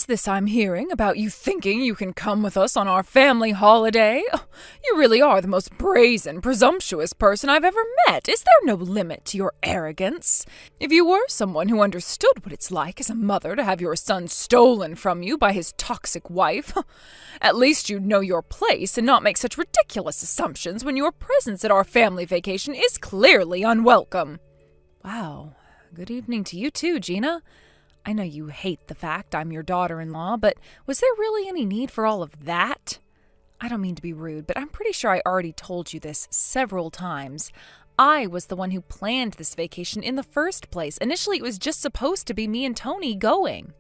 What's this I'm hearing about you thinking you can come with us on our family holiday? Oh, you really are the most brazen, presumptuous person I've ever met. Is there no limit to your arrogance? If you were someone who understood what it's like as a mother to have your son stolen from you by his toxic wife, at least you'd know your place and not make such ridiculous assumptions when your presence at our family vacation is clearly unwelcome. Wow. Good evening to you too, Gina. I know you hate the fact I'm your daughter-in-law, but was there really any need for all of that? I don't mean to be rude, but I'm pretty sure I already told you this several times. I was the one who planned this vacation in the first place. Initially, it was just supposed to be me and Tony going.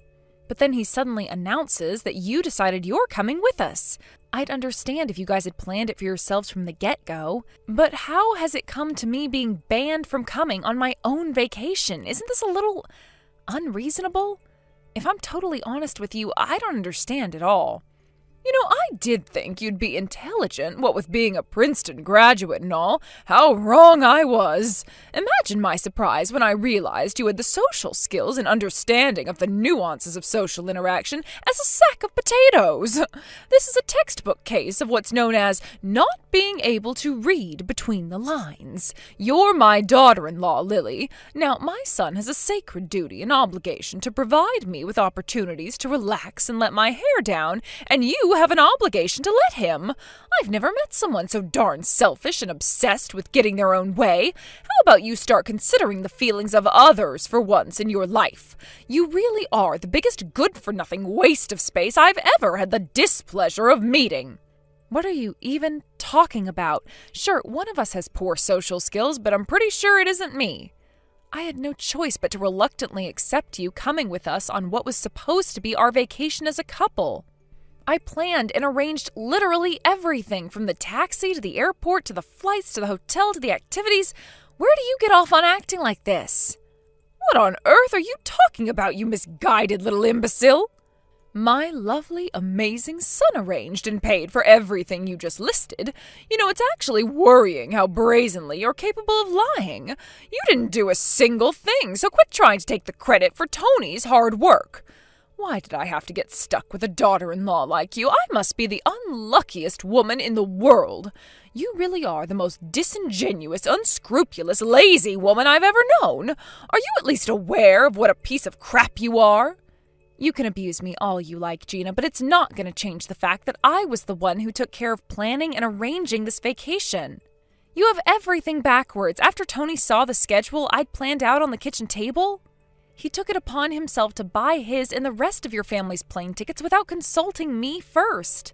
But then he suddenly announces that you decided you're coming with us. I'd understand if you guys had planned it for yourselves from the get-go, but how has it come to me being banned from coming on my own vacation? Isn't this a little unreasonable? If I'm totally honest with you, I don't understand at all. You know, I did think you'd be intelligent, what with being a Princeton graduate and all. How wrong I was. Imagine my surprise when I realized you had the social skills and understanding of the nuances of social interaction as a sack of potatoes. This is a textbook case of what's known as not being able to read between the lines. You're my daughter-in-law, Lily. Now, my son has a sacred duty and obligation to provide me with opportunities to relax and let my hair down, and you have an obligation to let him. I've never met someone so darn selfish and obsessed with getting their own way. How about you start considering the feelings of others for once in your life? You really are the biggest good-for-nothing waste of space I've ever had the displeasure of meeting. What are you even talking about? Sure, one of us has poor social skills, but I'm pretty sure it isn't me. I had no choice but to reluctantly accept you coming with us on what was supposed to be our vacation as a couple. I planned and arranged literally everything, from the taxi to the airport to the flights to the hotel to the activities. Where do you get off on acting like this? What on earth are you talking about, you misguided little imbecile? My lovely, amazing son arranged and paid for everything you just listed. You know, it's actually worrying how brazenly you're capable of lying. You didn't do a single thing, so quit trying to take the credit for Tony's hard work. Why did I have to get stuck with a daughter-in-law like you? I must be the unluckiest woman in the world. You really are the most disingenuous, unscrupulous, lazy woman I've ever known. Are you at least aware of what a piece of crap you are? You can abuse me all you like, Gina, but it's not going to change the fact that I was the one who took care of planning and arranging this vacation. You have everything backwards. After Tony saw the schedule I'd planned out on the kitchen table, he took it upon himself to buy his and the rest of your family's plane tickets without consulting me first.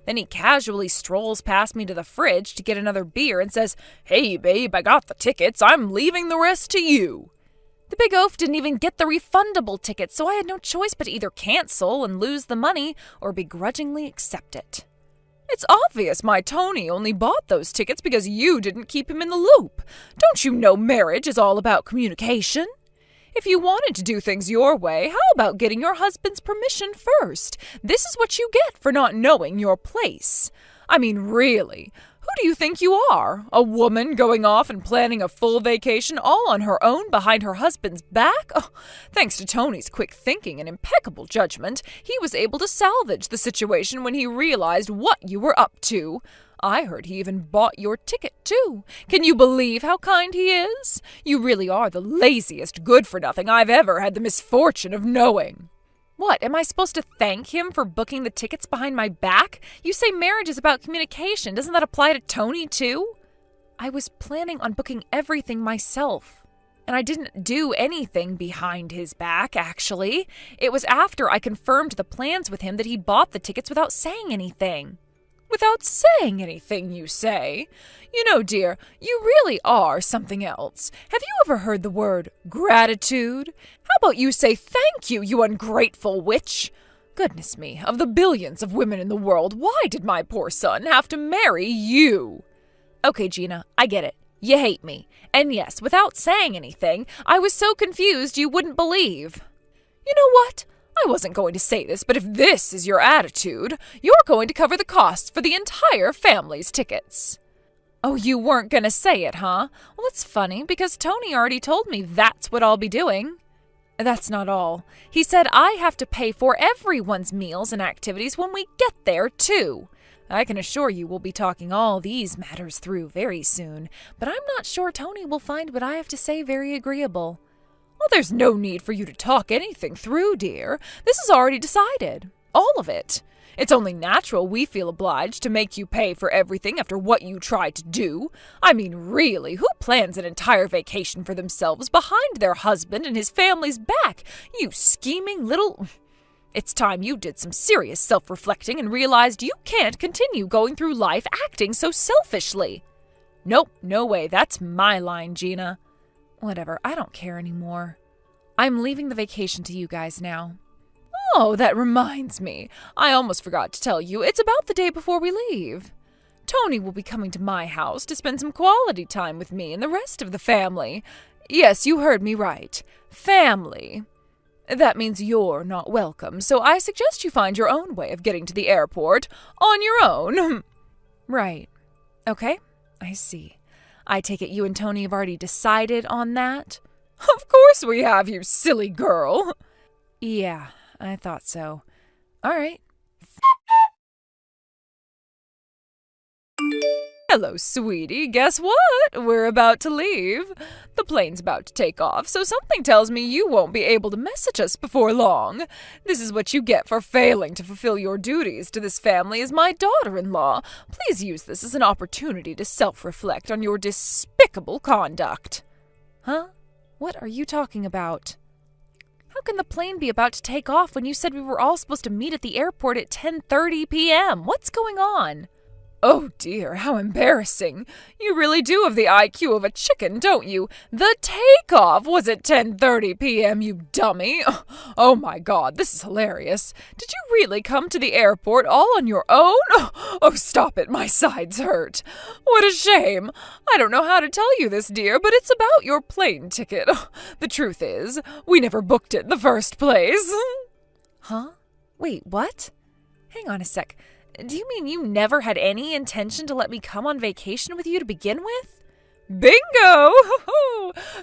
Then he casually strolls past me to the fridge to get another beer and says, "Hey, babe, I got the tickets. I'm leaving the rest to you." The big oaf didn't even get the refundable tickets, so I had no choice but to either cancel and lose the money or begrudgingly accept it. It's obvious my Tony only bought those tickets because you didn't keep him in the loop. Don't you know marriage is all about communication? If you wanted to do things your way, how about getting your husband's permission first? This is what you get for not knowing your place. I mean, really, who do you think you are? A woman going off and planning a full vacation all on her own behind her husband's back? Oh, thanks to Tony's quick thinking and impeccable judgment, he was able to salvage the situation when he realized what you were up to. I heard he even bought your ticket, too. Can you believe how kind he is? You really are the laziest good-for-nothing I've ever had the misfortune of knowing. What, am I supposed to thank him for booking the tickets behind my back? You say marriage is about communication. Doesn't that apply to Tony, too? I was planning on booking everything myself. And I didn't do anything behind his back, actually. It was after I confirmed the plans with him that he bought the tickets without saying anything. Without saying anything, you say? You know, dear, you really are something else. Have you ever heard the word gratitude? How about you say thank you, you ungrateful witch? Goodness me, of the billions of women in the world, why did my poor son have to marry you? Okay, Gina, I get it. You hate me. And yes, without saying anything, I was so confused you wouldn't believe. You know what? I wasn't going to say this, but if this is your attitude, you're going to cover the costs for the entire family's tickets. Oh, you weren't going to say it, huh? Well, it's funny, because Tony already told me that's what I'll be doing. That's not all. He said I have to pay for everyone's meals and activities when we get there, too. I can assure you we'll be talking all these matters through very soon, but I'm not sure Tony will find what I have to say very agreeable. Well, there's no need for you to talk anything through, dear. This is already decided. All of it. It's only natural we feel obliged to make you pay for everything after what you tried to do. I mean, really, who plans an entire vacation for themselves behind their husband and his family's back? You scheming little... It's time you did some serious self-reflecting and realized you can't continue going through life acting so selfishly. Nope, no way, that's my line, Gina. Whatever, I don't care anymore. I'm leaving the vacation to you guys now. Oh, that reminds me. I almost forgot to tell you, it's about the day before we leave. Tony will be coming to my house to spend some quality time with me and the rest of the family. Yes, you heard me right. Family. That means you're not welcome, so I suggest you find your own way of getting to the airport on your own. Right. Okay, I see. I take it you and Tony have already decided on that? Of course we have, you silly girl. Yeah, I thought so. All right. Hello, sweetie. Guess what? We're about to leave. The plane's about to take off, so something tells me you won't be able to message us before long. This is what you get for failing to fulfill your duties to this family as my daughter-in-law. Please use this as an opportunity to self-reflect on your despicable conduct. Huh? What are you talking about? How can the plane be about to take off when you said we were all supposed to meet at the airport at 10:30 p.m.? What's going on? Oh dear, how embarrassing. You really do have the IQ of a chicken, don't you? The takeoff was at 10:30 p.m., you dummy. Oh my God, this is hilarious. Did you really come to the airport all on your own? Oh, stop it, my sides hurt. What a shame. I don't know how to tell you this, dear, but it's about your plane ticket. The truth is, we never booked it in the first place. Huh? Wait, what? Hang on a sec. Do you mean you never had any intention to let me come on vacation with you to begin with? Bingo!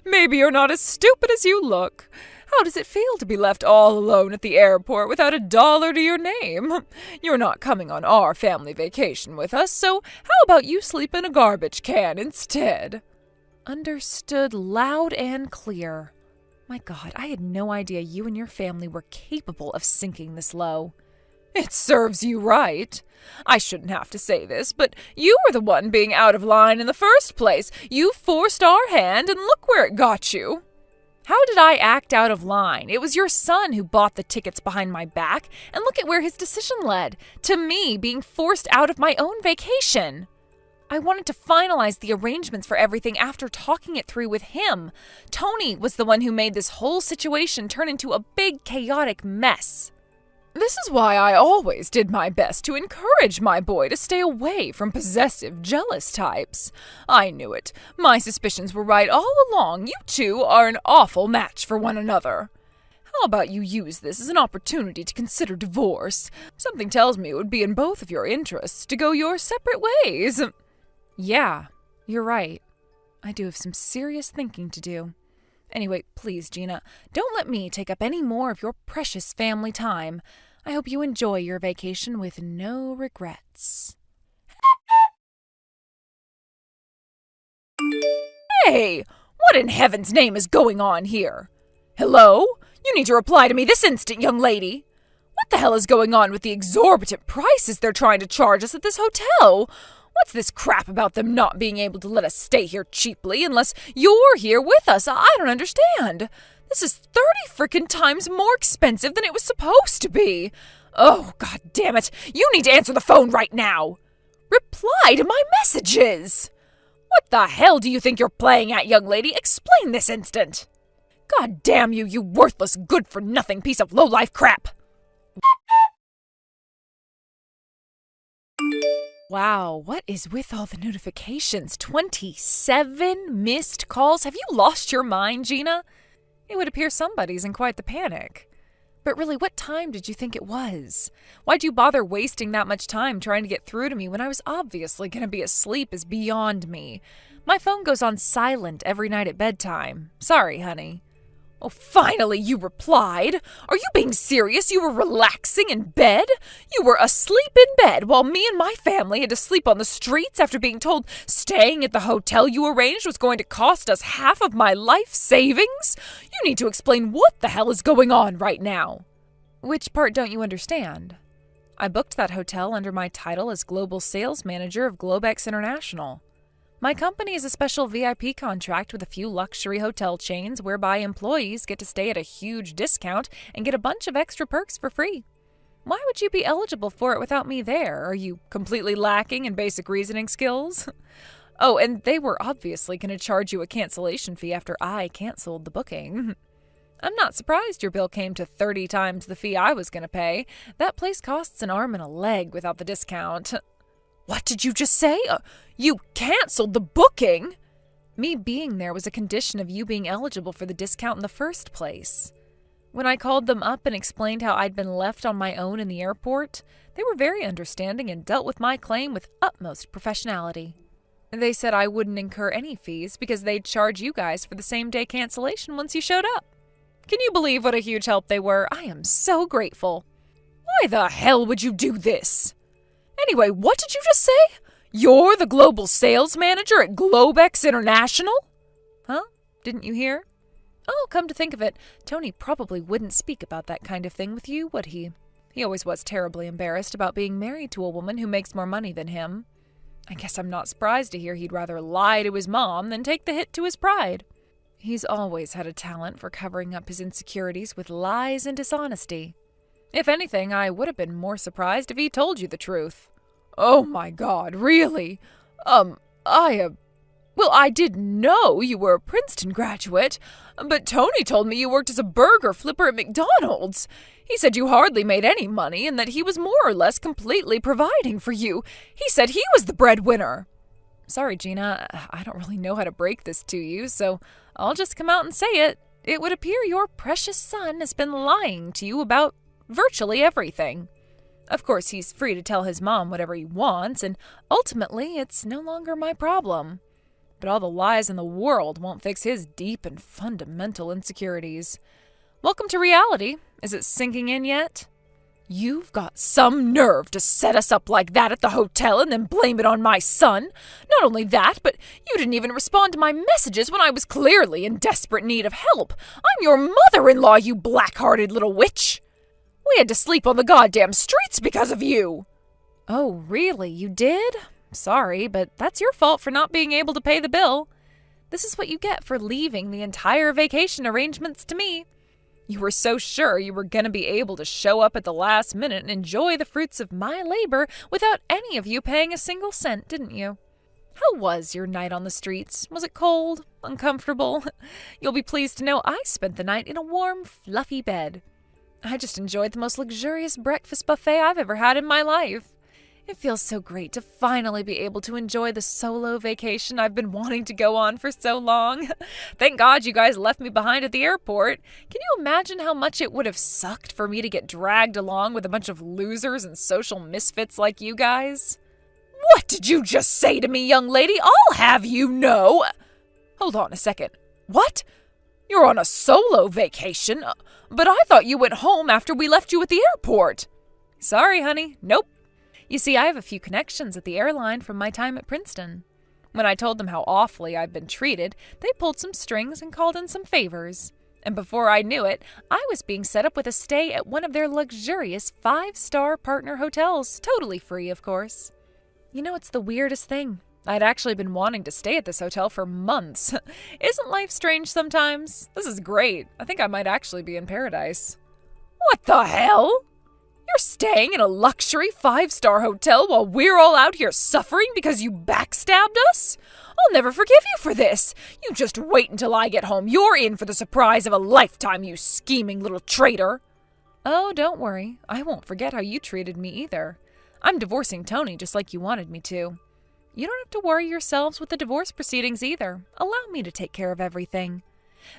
Maybe you're not as stupid as you look. How does it feel to be left all alone at the airport without $1 to your name? You're not coming on our family vacation with us, so how about you sleep in a garbage can instead? Understood loud and clear. My God, I had no idea you and your family were capable of sinking this low. It serves you right. I shouldn't have to say this, but you were the one being out of line in the first place. You forced our hand, and look where it got you. How did I act out of line? It was your son who bought the tickets behind my back, and look at where his decision led, to me being forced out of my own vacation. I wanted to finalize the arrangements for everything after talking it through with him. Tony was the one who made this whole situation turn into a big, chaotic mess. This is why I always did my best to encourage my boy to stay away from possessive, jealous types. I knew it. My suspicions were right all along. You two are an awful match for one another. How about you use this as an opportunity to consider divorce? Something tells me it would be in both of your interests to go your separate ways. Yeah, you're right. I do have some serious thinking to do. Anyway, please, Gina, don't let me take up any more of your precious family time. I hope you enjoy your vacation with no regrets. Hey! What in heaven's name is going on here? Hello? You need to reply to me this instant, young lady. What the hell is going on with the exorbitant prices they're trying to charge us at this hotel? What's this crap about them not being able to let us stay here cheaply unless you're here with us? I don't understand. This is 30 frickin' times more expensive than it was supposed to be. Oh, God damn it. You need to answer the phone right now. Reply to my messages. What the hell do you think you're playing at, young lady? Explain this instant. God damn you, you worthless, good-for-nothing piece of low-life crap. Wow, what is with all the notifications? 27 missed calls? Have you lost your mind, Gina? It would appear somebody's in quite the panic. But really, what time did you think it was? Why'd you bother wasting that much time trying to get through to me when I was obviously going to be asleep is beyond me. My phone goes on silent every night at bedtime. Sorry, honey. Oh, finally you replied. Are you being serious? You were relaxing in bed? You were asleep in bed while me and my family had to sleep on the streets after being told staying at the hotel you arranged was going to cost us half of my life savings? You need to explain what the hell is going on right now. Which part don't you understand? I booked that hotel under my title as Global Sales Manager of Globex International. My company is a special VIP contract with a few luxury hotel chains whereby employees get to stay at a huge discount and get a bunch of extra perks for free. Why would you be eligible for it without me there? Are you completely lacking in basic reasoning skills? Oh, and they were obviously going to charge you a cancellation fee after I canceled the booking. I'm not surprised your bill came to 30 times the fee I was going to pay. That place costs an arm and a leg without the discount. What did you just say? You canceled the booking? Me being there was a condition of you being eligible for the discount in the first place. When I called them up and explained how I'd been left on my own in the airport, they were very understanding and dealt with my claim with utmost professionality. They said I wouldn't incur any fees because they'd charge you guys for the same-day cancellation once you showed up. Can you believe what a huge help they were? I am so grateful. Why the hell would you do this? Anyway, what did you just say? You're the global sales manager at Globex International? Huh? Didn't you hear? Oh, come to think of it, Tony probably wouldn't speak about that kind of thing with you, would he? He always was terribly embarrassed about being married to a woman who makes more money than him. I guess I'm not surprised to hear he'd rather lie to his mom than take the hit to his pride. He's always had a talent for covering up his insecurities with lies and dishonesty. If anything, I would have been more surprised if he told you the truth. Oh my God, really? I didn't know you were a Princeton graduate, but Tony told me you worked as a burger flipper at McDonald's. He said you hardly made any money and that he was more or less completely providing for you. He said he was the breadwinner. Sorry, Gina, I don't really know how to break this to you, so I'll just come out and say it. It would appear your precious son has been lying to you about virtually everything. Of course, he's free to tell his mom whatever he wants, and ultimately, it's no longer my problem. But all the lies in the world won't fix his deep and fundamental insecurities. Welcome to reality. Is it sinking in yet? You've got some nerve to set us up like that at the hotel and then blame it on my son. Not only that, but you didn't even respond to my messages when I was clearly in desperate need of help. I'm your mother-in-law, you black-hearted little witch. We had to sleep on the goddamn streets because of you. Oh, really? You did? Sorry, but that's your fault for not being able to pay the bill. This is what you get for leaving the entire vacation arrangements to me. You were so sure you were going to be able to show up at the last minute and enjoy the fruits of my labor without any of you paying a single cent, didn't you? How was your night on the streets? Was it cold? Uncomfortable? You'll be pleased to know I spent the night in a warm, fluffy bed. I just enjoyed the most luxurious breakfast buffet I've ever had in my life. It feels so great to finally be able to enjoy the solo vacation I've been wanting to go on for so long. Thank God you guys left me behind at the airport. Can you imagine how much it would have sucked for me to get dragged along with a bunch of losers and social misfits like you guys? What did you just say to me, young lady? I'll have you know. Hold on a second. What? You're on a solo vacation? But I thought you went home after we left you at the airport. Sorry, honey. Nope. You see, I have a few connections at the airline from my time at Princeton. When I told them how awfully I'd been treated, they pulled some strings and called in some favors. And before I knew it, I was being set up with a stay at one of their luxurious 5-star partner hotels, totally free, of course. You know, it's the weirdest thing. I'd actually been wanting to stay at this hotel for months. Isn't life strange sometimes? This is great. I think I might actually be in paradise. What the hell? You're staying in a luxury 5-star hotel while we're all out here suffering because you backstabbed us? I'll never forgive you for this. You just wait until I get home. You're in for the surprise of a lifetime, you scheming little traitor. Oh, don't worry. I won't forget how you treated me either. I'm divorcing Tony just like you wanted me to. You don't have to worry yourselves with the divorce proceedings either. Allow me to take care of everything.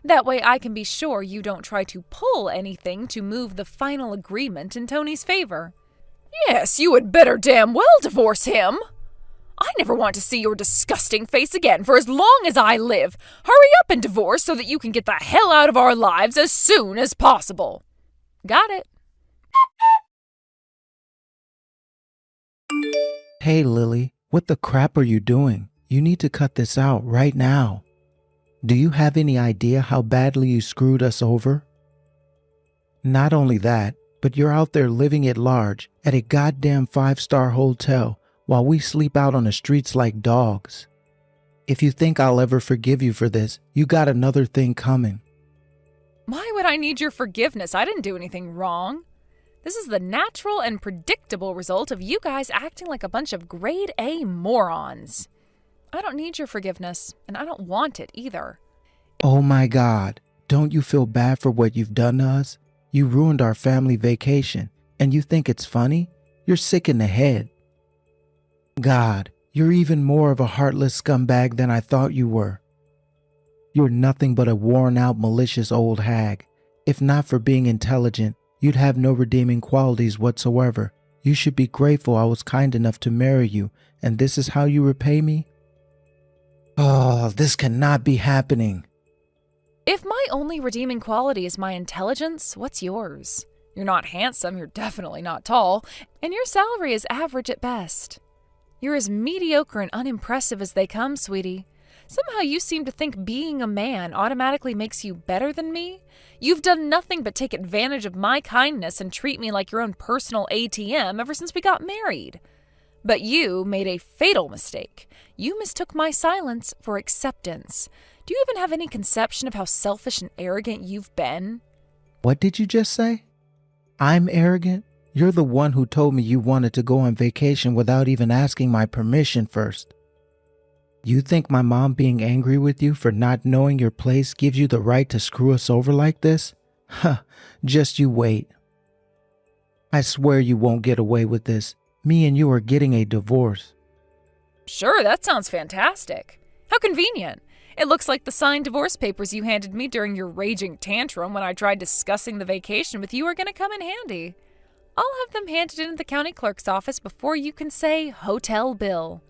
That way I can be sure you don't try to pull anything to move the final agreement in Tony's favor. Yes, you had better damn well divorce him. I never want to see your disgusting face again for as long as I live. Hurry up and divorce so that you can get the hell out of our lives as soon as possible. Got it. Hey, Lily, what the crap are you doing? You need to cut this out right now. Do you have any idea how badly you screwed us over? Not only that, but you're out there living at large at a goddamn 5-star hotel while we sleep out on the streets like dogs. If you think I'll ever forgive you for this, you got another thing coming. Why would I need your forgiveness? I didn't do anything wrong. This is the natural and predictable result of you guys acting like a bunch of grade A morons. I don't need your forgiveness, and I don't want it either. Oh my God, don't you feel bad for what you've done to us? You ruined our family vacation, and you think it's funny? You're sick in the head. God, you're even more of a heartless scumbag than I thought you were. You're nothing but a worn-out, malicious old hag. If not for being intelligent, you'd have no redeeming qualities whatsoever. You should be grateful I was kind enough to marry you, and this is how you repay me? Oh, this cannot be happening. If my only redeeming quality is my intelligence, what's yours? You're not handsome, you're definitely not tall, and your salary is average at best. You're as mediocre and unimpressive as they come, sweetie. Somehow you seem to think being a man automatically makes you better than me. You've done nothing but take advantage of my kindness and treat me like your own personal ATM ever since we got married. But you made a fatal mistake. You mistook my silence for acceptance. Do you even have any conception of how selfish and arrogant you've been? What did you just say? I'm arrogant? You're the one who told me you wanted to go on vacation without even asking my permission first. You think my mom being angry with you for not knowing your place gives you the right to screw us over like this? Huh, just you wait. I swear you won't get away with this. Me and you are getting a divorce. Sure, that sounds fantastic. How convenient. It looks like the signed divorce papers you handed me during your raging tantrum when I tried discussing the vacation with you are going to come in handy. I'll have them handed into the county clerk's office before you can say hotel bill.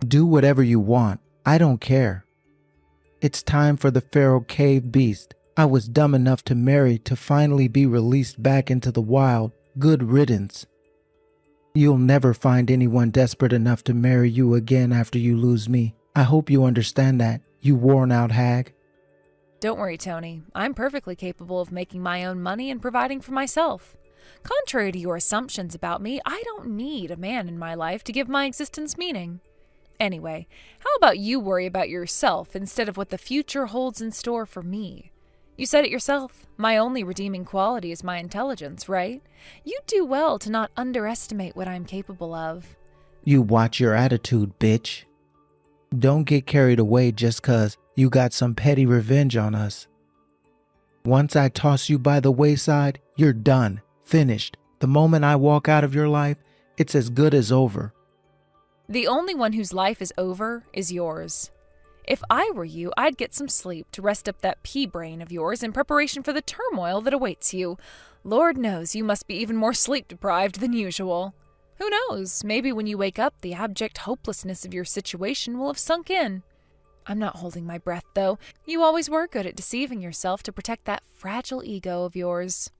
Do whatever you want. I don't care. It's time for the Pharaoh cave beast I was dumb enough to marry to finally be released back into the wild. Good riddance. You'll never find anyone desperate enough to marry you again after you lose me. I hope you understand that, you worn-out hag. Don't worry, Tony. I'm perfectly capable of making my own money and providing for myself. Contrary to your assumptions about me, I don't need a man in my life to give my existence meaning. Anyway, how about you worry about yourself instead of what the future holds in store for me? You said it yourself. My only redeeming quality is my intelligence, right? You do well to not underestimate what I'm capable of. You watch your attitude, bitch. Don't get carried away just 'cause you got some petty revenge on us. Once I toss you by the wayside, you're done, finished. The moment I walk out of your life, it's as good as over. The only one whose life is over is yours. If I were you, I'd get some sleep to rest up that pea brain of yours in preparation for the turmoil that awaits you. Lord knows you must be even more sleep-deprived than usual. Who knows, maybe when you wake up, the abject hopelessness of your situation will have sunk in. I'm not holding my breath, though. You always were good at deceiving yourself to protect that fragile ego of yours.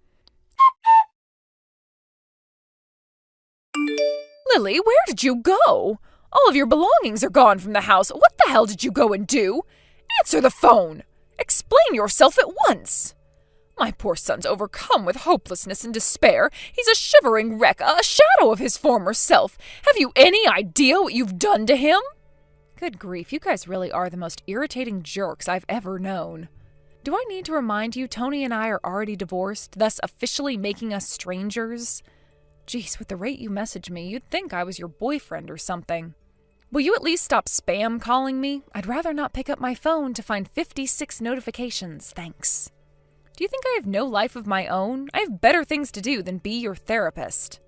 Lily, where did you go? All of your belongings are gone from the house. What the hell did you go and do? Answer the phone. Explain yourself at once. My poor son's overcome with hopelessness and despair. He's a shivering wreck, a shadow of his former self. Have you any idea what you've done to him? Good grief, you guys really are the most irritating jerks I've ever known. Do I need to remind you Tony and I are already divorced, thus officially making us strangers? Geez, with the rate you message me, you'd think I was your boyfriend or something. Will you at least stop spam calling me? I'd rather not pick up my phone to find 56 notifications, thanks. Do you think I have no life of my own? I have better things to do than be your therapist.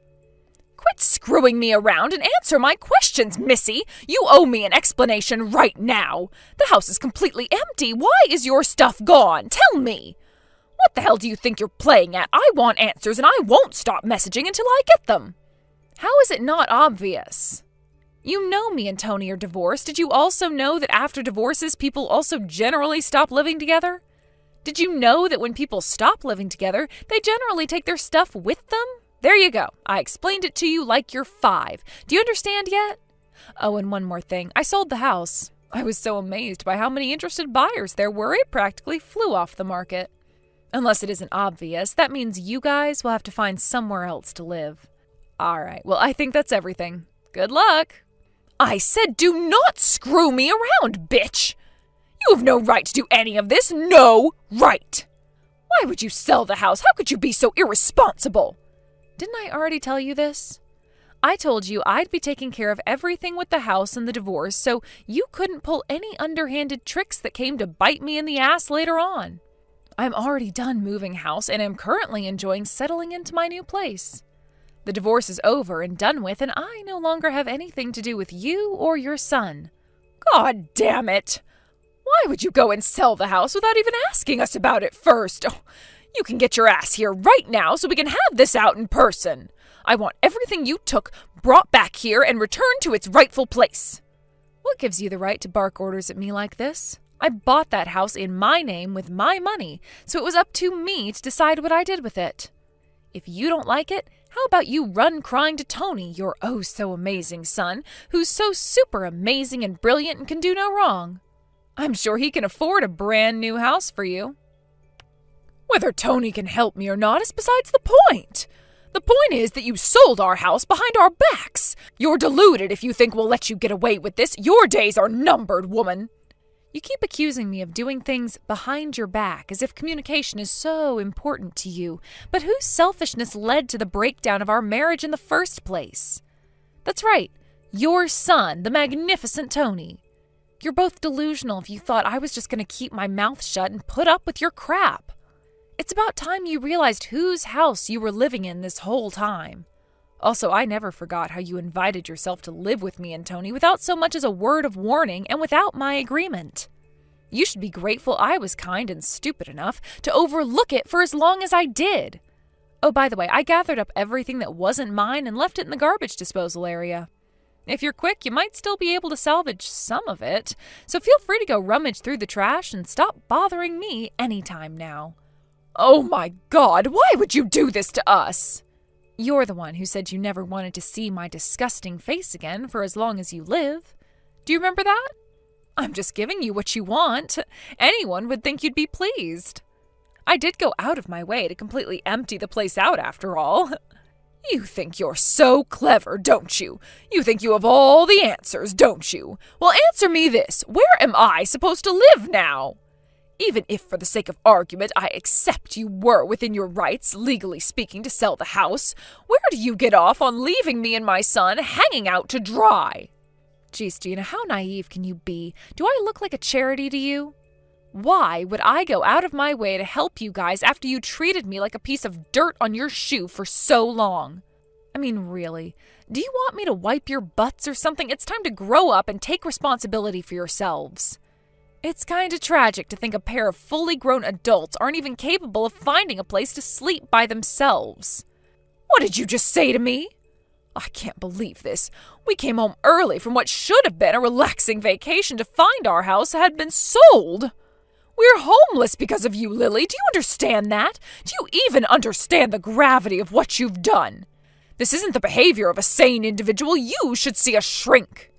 Quit screwing me around and answer my questions, Missy. You owe me an explanation right now. The house is completely empty. Why is your stuff gone? Tell me. What the hell do you think you're playing at? I want answers and I won't stop messaging until I get them. How is it not obvious? You know me and Tony are divorced. Did you also know that after divorces, people also generally stop living together? Did you know that when people stop living together, they generally take their stuff with them? There you go. I explained it to you like you're 5. Do you understand yet? Oh, and one more thing. I sold the house. I was so amazed by how many interested buyers there were, it practically flew off the market. Unless it isn't obvious, that means you guys will have to find somewhere else to live. All right, well, I think that's everything. Good luck. I said do not screw me around, bitch! You have no right to do any of this. No right! Why would you sell the house? How could you be so irresponsible? Didn't I already tell you this? I told you I'd be taking care of everything with the house and the divorce, so you couldn't pull any underhanded tricks that came to bite me in the ass later on. I'm already done moving house and am currently enjoying settling into my new place. The divorce is over and done with, and I no longer have anything to do with you or your son. God damn it! Why would you go and sell the house without even asking us about it first? Oh, you can get your ass here right now so we can have this out in person. I want everything you took brought back here and returned to its rightful place. What gives you the right to bark orders at me like this? I bought that house in my name with my money, so it was up to me to decide what I did with it. If you don't like it, how about you run crying to Tony, your oh-so-amazing son, who's so super amazing and brilliant and can do no wrong? I'm sure he can afford a brand new house for you. Whether Tony can help me or not is besides the point. The point is that you sold our house behind our backs. You're deluded if you think we'll let you get away with this. Your days are numbered, woman. You keep accusing me of doing things behind your back as if communication is so important to you, but whose selfishness led to the breakdown of our marriage in the first place? That's right, your son, the magnificent Tony. You're both delusional if you thought I was just going to keep my mouth shut and put up with your crap. It's about time you realized whose house you were living in this whole time. Also, I never forgot how you invited yourself to live with me and Tony without so much as a word of warning and without my agreement. You should be grateful I was kind and stupid enough to overlook it for as long as I did. Oh, by the way, I gathered up everything that wasn't mine and left it in the garbage disposal area. If you're quick, you might still be able to salvage some of it, so feel free to go rummage through the trash and stop bothering me anytime now. Oh my God, why would you do this to us? You're the one who said you never wanted to see my disgusting face again for as long as you live. Do you remember that? I'm just giving you what you want. Anyone would think you'd be pleased. I did go out of my way to completely empty the place out after all. You think you're so clever, don't you? You think you have all the answers, don't you? Well, answer me this. Where am I supposed to live now? Even if, for the sake of argument, I accept you were within your rights, legally speaking, to sell the house, where do you get off on leaving me and my son hanging out to dry? Geez, Gina, how naive can you be? Do I look like a charity to you? Why would I go out of my way to help you guys after you treated me like a piece of dirt on your shoe for so long? I mean, really, do you want me to wipe your butts or something? It's time to grow up and take responsibility for yourselves. It's kind of tragic to think a pair of fully grown adults aren't even capable of finding a place to sleep by themselves. What did you just say to me? I can't believe this. We came home early from what should have been a relaxing vacation to find our house had been sold. We're homeless because of you, Lily. Do you understand that? Do you even understand the gravity of what you've done? This isn't the behavior of a sane individual. You should see a shrink.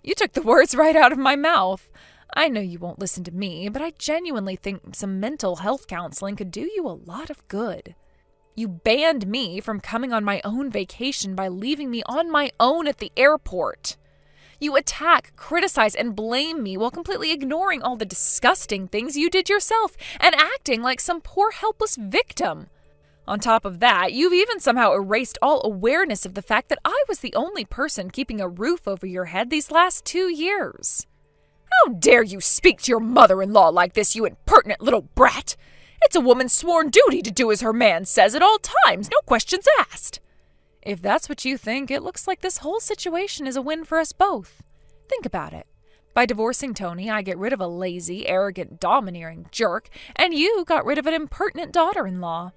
You took the words right out of my mouth. I know you won't listen to me, but I genuinely think some mental health counseling could do you a lot of good. You banned me from coming on my own vacation by leaving me on my own at the airport. You attack, criticize, and blame me while completely ignoring all the disgusting things you did yourself and acting like some poor helpless victim. On top of that, you've even somehow erased all awareness of the fact that I was the only person keeping a roof over your head these last 2 years. How dare you speak to your mother-in-law like this, you impertinent little brat! It's a woman's sworn duty to do as her man says at all times, no questions asked. If that's what you think, it looks like this whole situation is a win for us both. Think about it. By divorcing Tony, I get rid of a lazy, arrogant, domineering jerk, and you got rid of an impertinent daughter-in-law.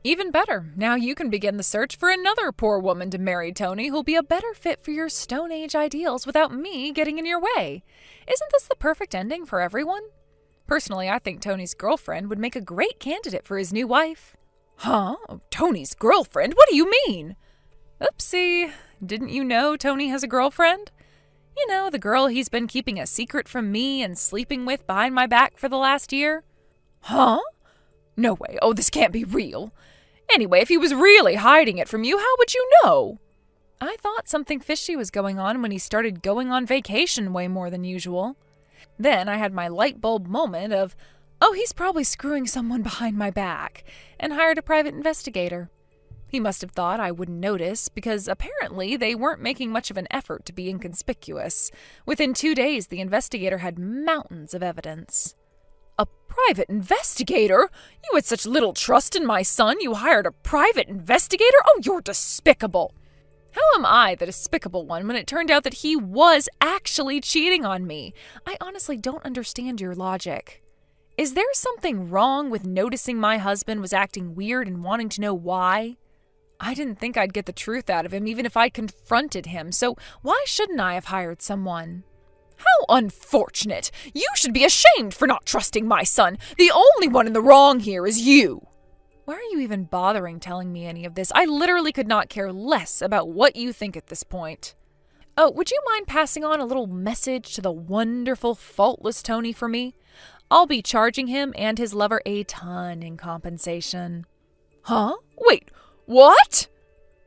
Even better, now you can begin the search for another poor woman to marry Tony who'll be a better fit for your Stone Age ideals without me getting in your way. Isn't this the perfect ending for everyone? Personally, I think Tony's girlfriend would make a great candidate for his new wife. Huh? Tony's girlfriend? What do you mean? Oopsie. Didn't you know Tony has a girlfriend? You know, the girl he's been keeping a secret from me and sleeping with behind my back for the last year? Huh? No way. Oh, this can't be real. Anyway, if he was really hiding it from you, how would you know? I thought something fishy was going on when he started going on vacation way more than usual. Then I had my light bulb moment of, oh, he's probably screwing someone behind my back, and hired a private investigator. He must have thought I wouldn't notice, because apparently they weren't making much of an effort to be inconspicuous. Within 2 days, the investigator had mountains of evidence. A private investigator? You had such little trust in my son, you hired a private investigator? Oh, you're despicable. How am I the despicable one when it turned out that he was actually cheating on me? I honestly don't understand your logic. Is there something wrong with noticing my husband was acting weird and wanting to know why? I didn't think I'd get the truth out of him even if I confronted him, so why shouldn't I have hired someone? How unfortunate! You should be ashamed for not trusting my son. The only one in the wrong here is you. Why are you even bothering telling me any of this? I literally could not care less about what you think at this point. Oh, would you mind passing on a little message to the wonderful, faultless Tony for me? I'll be charging him and his lover a ton in compensation. Huh? Wait, what?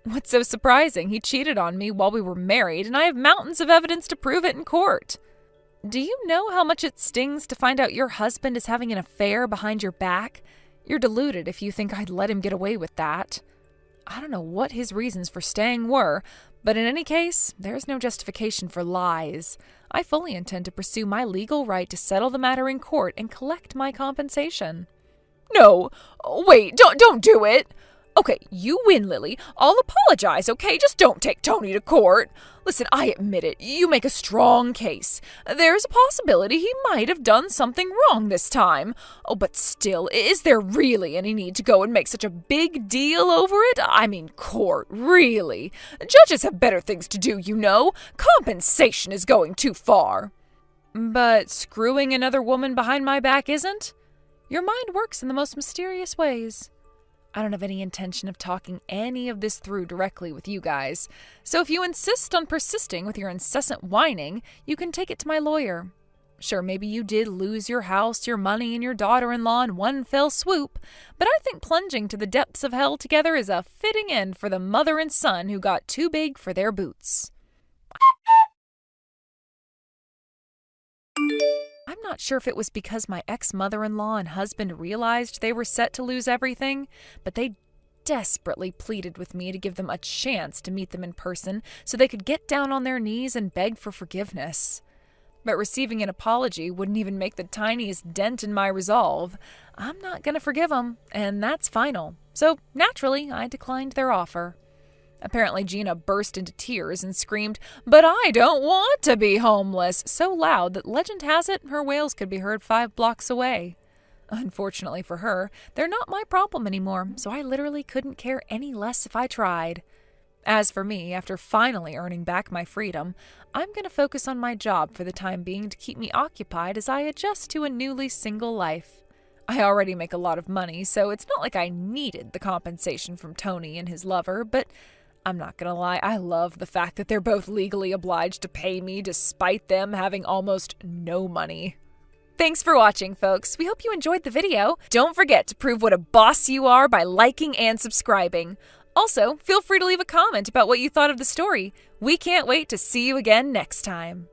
What's so surprising? He cheated on me while we were married, and I have mountains of evidence to prove it in court. Do you know how much it stings to find out your husband is having an affair behind your back? You're deluded if you think I'd let him get away with that. I don't know what his reasons for staying were, but in any case, there's no justification for lies. I fully intend to pursue my legal right to settle the matter in court and collect my compensation. No, wait, don't do it. Okay, you win, Lily. I'll apologize, okay? Just don't take Tony to court. Listen, I admit it. You make a strong case. There's a possibility he might have done something wrong this time. Oh, but still, is there really any need to go and make such a big deal over it? I mean, court, really? Judges have better things to do, you know. Compensation is going too far. But screwing another woman behind my back isn't? Your mind works in the most mysterious ways. I don't have any intention of talking any of this through directly with you guys, so if you insist on persisting with your incessant whining, you can take it to my lawyer. Sure, maybe you did lose your house, your money, and your daughter-in-law in one fell swoop, but I think plunging to the depths of hell together is a fitting end for the mother and son who got too big for their boots. I'm not sure if it was because my ex-mother-in-law and husband realized they were set to lose everything, but they desperately pleaded with me to give them a chance to meet them in person so they could get down on their knees and beg for forgiveness. But receiving an apology wouldn't even make the tiniest dent in my resolve. I'm not going to forgive them, and that's final. So, naturally, I declined their offer. Apparently, Gina burst into tears and screamed, "But I don't want to be homeless," so loud that legend has it her wails could be heard 5 blocks away. Unfortunately for her, they're not my problem anymore, so I literally couldn't care any less if I tried. As for me, after finally earning back my freedom, I'm going to focus on my job for the time being to keep me occupied as I adjust to a newly single life. I already make a lot of money, so it's not like I needed the compensation from Tony and his lover, but I'm not gonna lie, I love the fact that they're both legally obliged to pay me despite them having almost no money. Thanks for watching, folks. We hope you enjoyed the video. Don't forget to prove what a boss you are by liking and subscribing. Also, feel free to leave a comment about what you thought of the story. We can't wait to see you again next time.